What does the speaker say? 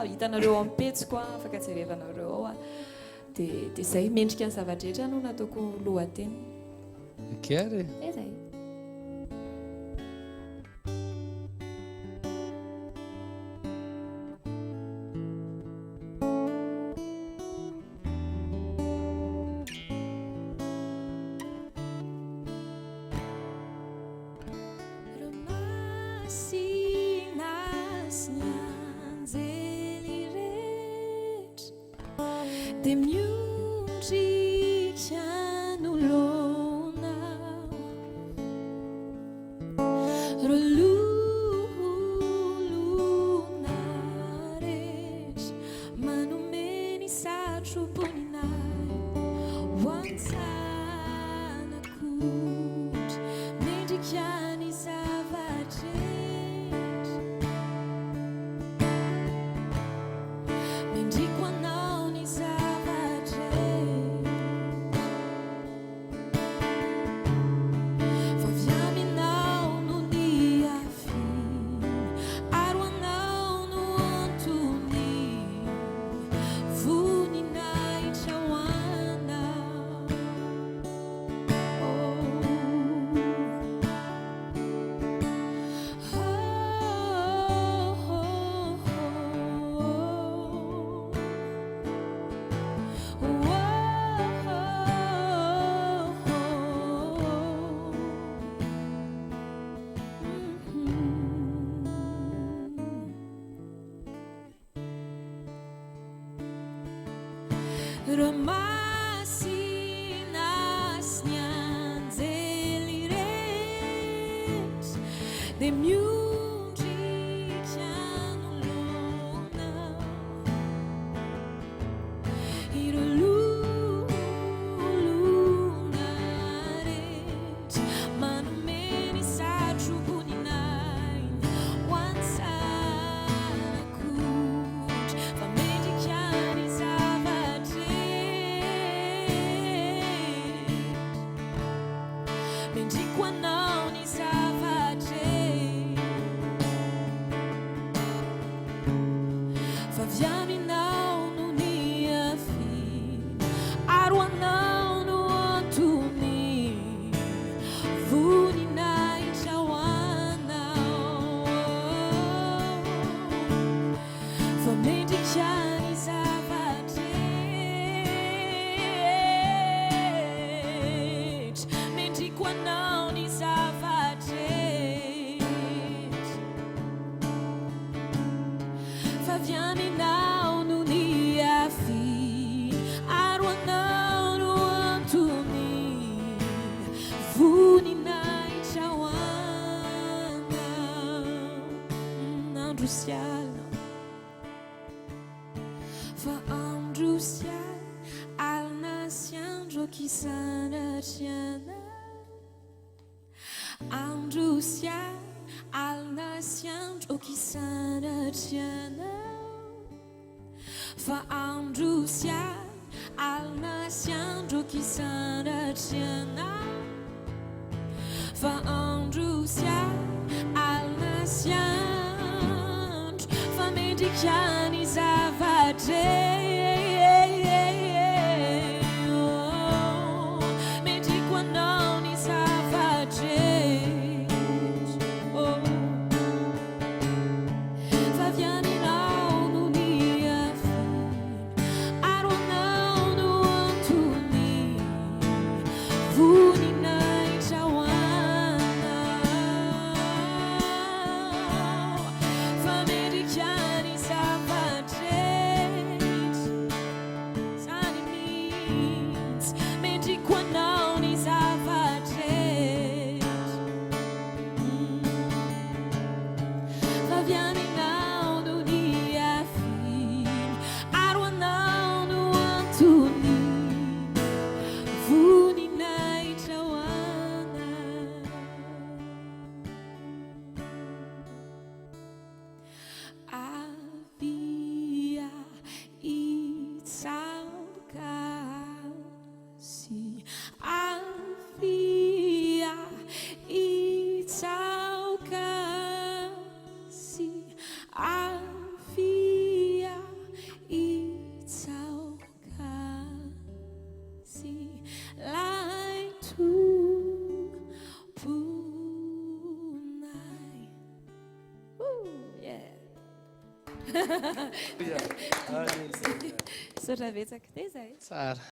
hitanareo amin'ny petsiko afaka jerevanareo ao dia zay mendrika ny zavadrehetra no nataoko lohateny. Kary Zay. De miundrika nolona roluluna rehetra manomeny satroboninay hoantsanakotra mendrika ny zavadrehetra mendriko anao ny Ramasinas nyanzeli rehetra de miundrika nolona iroluluna rehetra manomeny satroboninay hoantsanakotra fa mendrika ny mendriko anao ny zavadrehetra fa avy aminao no ny afiny ary anao no antony voninahitra ho anao fa mendrika ny zavadrehetra mendriko anao ny zavadrehetra fa avy aminao no ny afiny ary anao no antony voninahitra ho anao andro sy alina fa andro sy alina sy andro kisanatry anao andro sy alina sy andro kisanatry anao fa andro sy alina sy andro kisanatry anao fa andro sy alina sy andro fa mendrika ny zavadrehetra mendriko anao ny zavadrehetra fa avy aminao no ny afiny ary anao no antony voninahitra ho anao fa mendrika ny zavadrehetra Saotra betsaka te zay. Tsara.